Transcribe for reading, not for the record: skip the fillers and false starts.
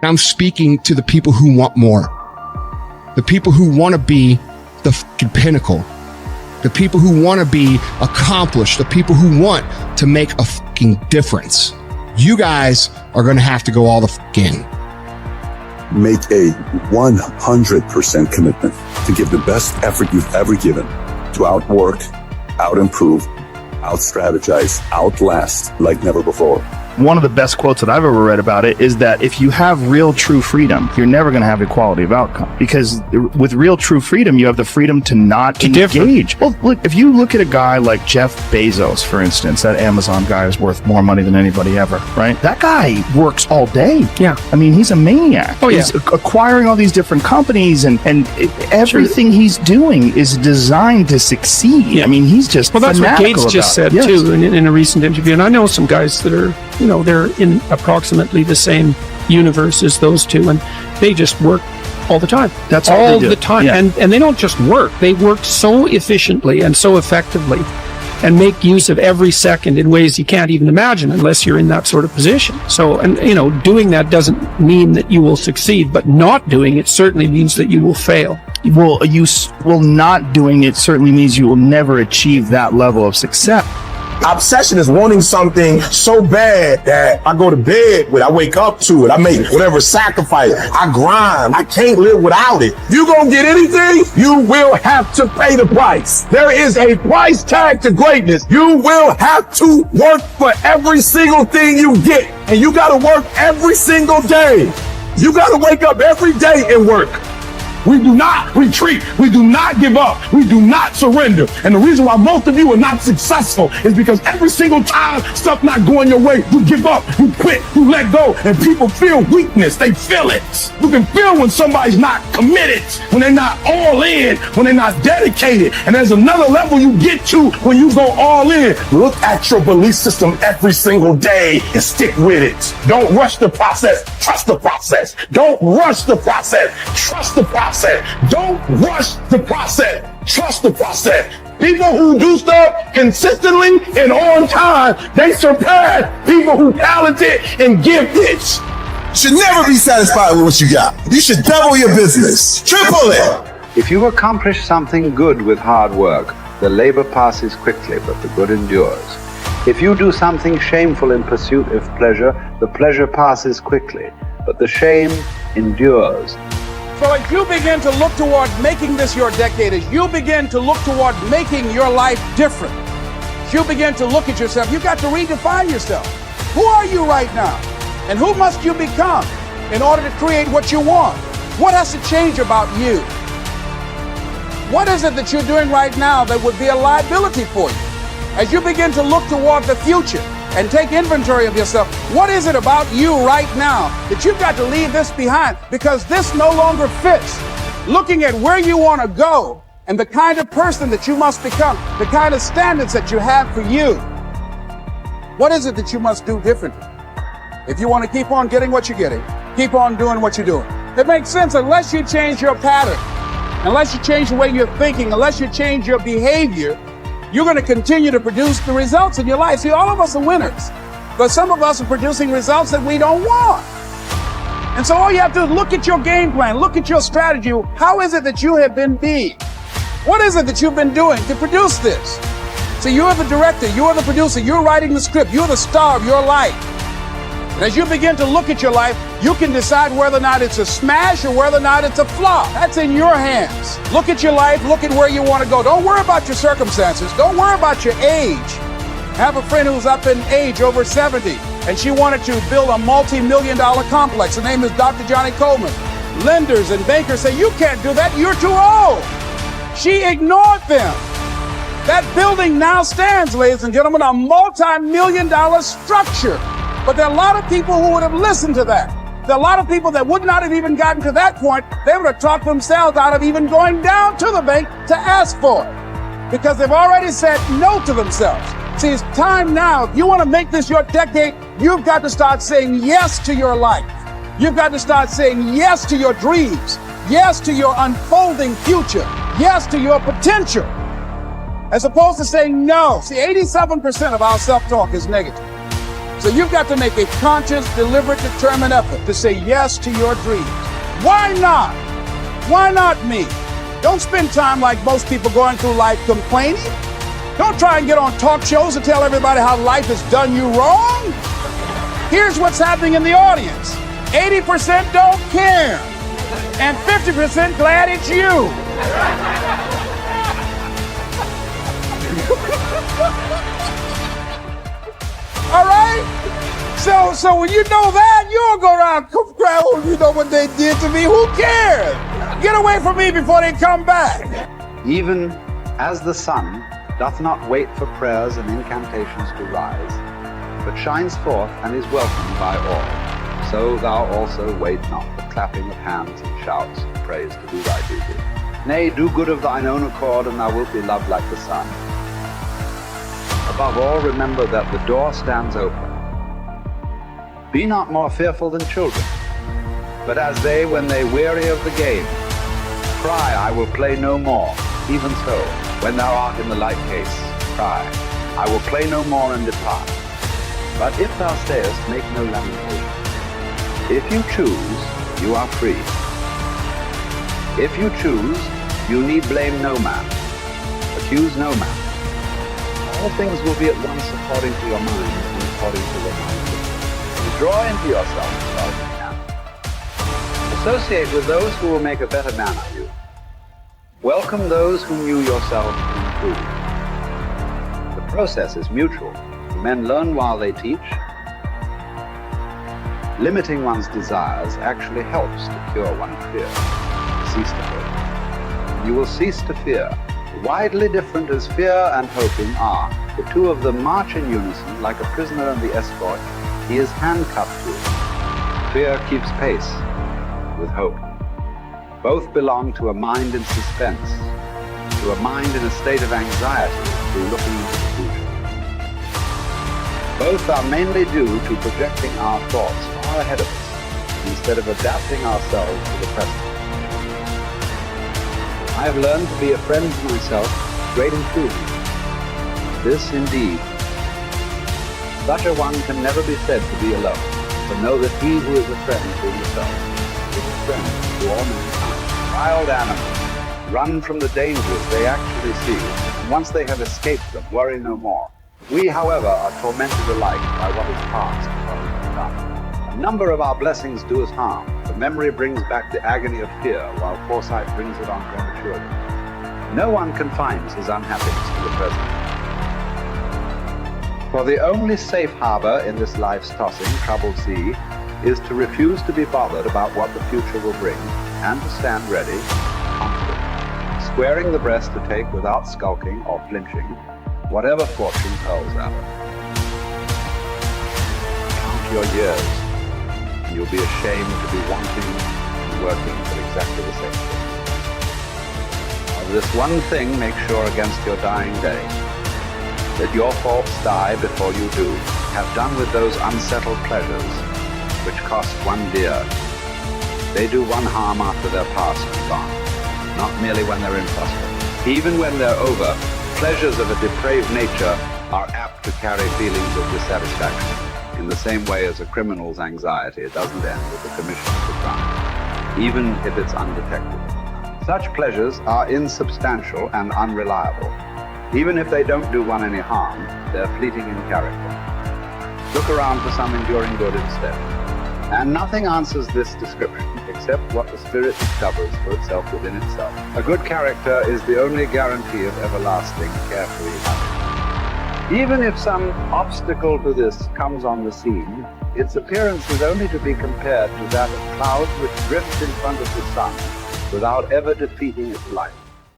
I'm speaking to the people who want more, the people who want to be the fucking pinnacle, the people who want to be accomplished, the people who want to make a fucking difference. You guys are going to have to go all the fuck in. Make a 100% commitment to give the best effort you've ever given to outwork, out-improve, out-strategize, outlast like never before. One of the best quotes that I've ever read about it is that if you have real true freedom, you're never going to have equality of outcome, because with real true freedom, you have the freedom to not engage. Well, look, if you look at a guy like Jeff Bezos, for instance, that Amazon guy is worth more money than anybody ever, right? That guy works all day. Yeah. I mean, he's a maniac. Oh, yeah. He's acquiring all these different companies, and everything he's doing is designed to succeed. Yeah. I mean, he's just Well, that's what Gates just said, yes. too, in a recent interview. And I know some guys that are, they're in approximately the same universe as those two, and they just work all the time. That's all all they do. the time. Yeah. And they don't just work, they work so efficiently and so effectively and make use of every second in ways you can't even imagine unless you're in that sort of position. So, and doing that doesn't mean that you will succeed, but not doing it certainly means that you will fail. Well, not doing it certainly means you will never achieve that level of success. Obsession is wanting something so bad that I go to bed with, I wake up to it, I make whatever sacrifice, I grind, I can't live without it. You gonna get anything, you will have to pay the price. There is a price tag to greatness. You will have to work for every single thing you get, and you gotta work every single day. You gotta wake up every day and work. We do not retreat. We do not give up. We do not surrender. And the reason why most of you are not successful is because every single time stuff not going your way, you give up, you quit, you let go, and people feel weakness. They feel it. You can feel when somebody's not committed, when they're not all in, when they're not dedicated. And there's another level you get to when you go all in. Look at your belief system every single day and stick with it. Don't rush the process. Trust the process. Don't rush the process. Trust the process. Don't rush the process. Trust the process. People who do stuff consistently and on time, they surpass people who talented and gifted. Should never be satisfied with what you got. You should double your business. Triple it. If you accomplish something good with hard work, the labor passes quickly, but the good endures. If you do something shameful in pursuit of pleasure, the pleasure passes quickly, but the shame endures. So as you begin to look toward making this your decade, as you begin to look toward making your life different, as you begin to look at yourself, you've got to redefine yourself. Who are you right now? And who must you become in order to create what you want? What has to change about you? What is it that you're doing right now that would be a liability for you? As you begin to look toward the future and take inventory of yourself, what is it about you right now that you've got to leave this behind because this no longer fits? Looking at where you want to go and the kind of person that you must become, the kind of standards that you have for you. What is it that you must do differently? If you want to keep on getting what you're getting, keep on doing what you're doing. It makes sense unless you change your pattern, unless you change the way you're thinking, unless you change your behavior, you're going to continue to produce the results in your life. See, all of us are winners, but some of us are producing results that we don't want. And so all you have to do is look at your game plan, look at your strategy. How is it that you have been being? What is it that you've been doing to produce this? So you're the director, you're the producer, you're writing the script, you're the star of your life. And as you begin to look at your life, you can decide whether or not it's a smash or whether or not it's a flop. That's in your hands. Look at your life, look at where you want to go. Don't worry about your circumstances. Don't worry about your age. I have a friend who's up in age, over 70, and she wanted to build a multi-million-dollar complex. Her name is Dr. Johnny Coleman. Lenders and bankers say, you can't do that, you're too old. She ignored them. That building now stands, ladies and gentlemen, a multi-million-dollar structure. But there are a lot of people who would have listened to that. There are a lot of people that would not have even gotten to that point. They would have talked themselves out of even going down to the bank to ask for it because they've already said no to themselves. See, it's time now. If you want to make this your decade, you've got to start saying yes to your life. You've got to start saying yes to your dreams, yes to your unfolding future, yes to your potential, as opposed to saying no. See, 87% of our self-talk is negative. So you've got to make a conscious, deliberate, determined effort to say yes to your dreams. Why not? Why not me? Don't spend time like most people going through life complaining. Don't try and get on talk shows and tell everybody how life has done you wrong. Here's what's happening in the audience. 80% don't care, and 50% glad it's you. All right? So when you know that, you don't go around crying, oh, you know what they did to me. Who cares? Get away from me before they come back. Even as the sun doth not wait for prayers and incantations to rise, but shines forth and is welcomed by all, so thou also wait not for clapping of hands and shouts of praise to do thy duty. Nay, do good of thine own accord, and thou wilt be loved like the sun. Above all, remember that the door stands open. Be not more fearful than children, but as they, when they weary of the game, cry, I will play no more. Even so, when thou art in the like case, cry, I will play no more, and depart. But if thou stayest, make no lamentation. If you choose, you are free. If you choose, you need blame no man, accuse no man. All things will be at once according to your mind and according to the mind. Draw into yourself as far as you can. Associate with those who will make a better man of you. Welcome those whom you yourself improve. The process is mutual. Men learn while they teach. Limiting one's desires actually helps to cure one's fear. Cease to hope. You will cease to fear. Widely different as fear and hoping are, the two of them march in unison like a prisoner and the escort he is handcuffed to. Fear keeps pace with hope. Both belong to a mind in suspense, to a mind in a state of anxiety through looking into the future. Both are mainly due to projecting our thoughts far ahead of us instead of adapting ourselves to the present. I have learned to be a friend to myself, great improvement. This indeed. Such a one can never be said to be alone, but know that he who is a friend to himself is a friend to all mankind. Wild animals run from the dangers they actually see, and once they have escaped them, worry no more. We, however, are tormented alike by what is past and what is to come. A number of our blessings do us harm. The memory brings back the agony of fear, while foresight brings it on prematurely. No one confines his unhappiness to the present. For the only safe harbor in this life's tossing, troubled sea is to refuse to be bothered about what the future will bring, and to stand ready, confident, squaring the breast to take without skulking or flinching whatever fortune hurls at it. Count your years, and you'll be ashamed to be wanting and working for exactly the same thing. Of this one thing, make sure against your dying day, that your faults die before you do. Have done with those unsettled pleasures which cost one dear. They do one harm after they're past and gone, not merely when they're in prospect. Even when they're over, pleasures of a depraved nature are apt to carry feelings of dissatisfaction, in the same way as a criminal's anxiety doesn't end with the commission of the crime, even if it's undetected. Such pleasures are insubstantial and unreliable. Even if they don't do one any harm, they're fleeting in character. Look around for some enduring good instead. And nothing answers this description except what the spirit discovers for itself within itself. A good character is the only guarantee of everlasting, carefree happiness. Even if some obstacle to this comes on the scene, its appearance is only to be compared to that of clouds which drift in front of the sun without ever defeating its light.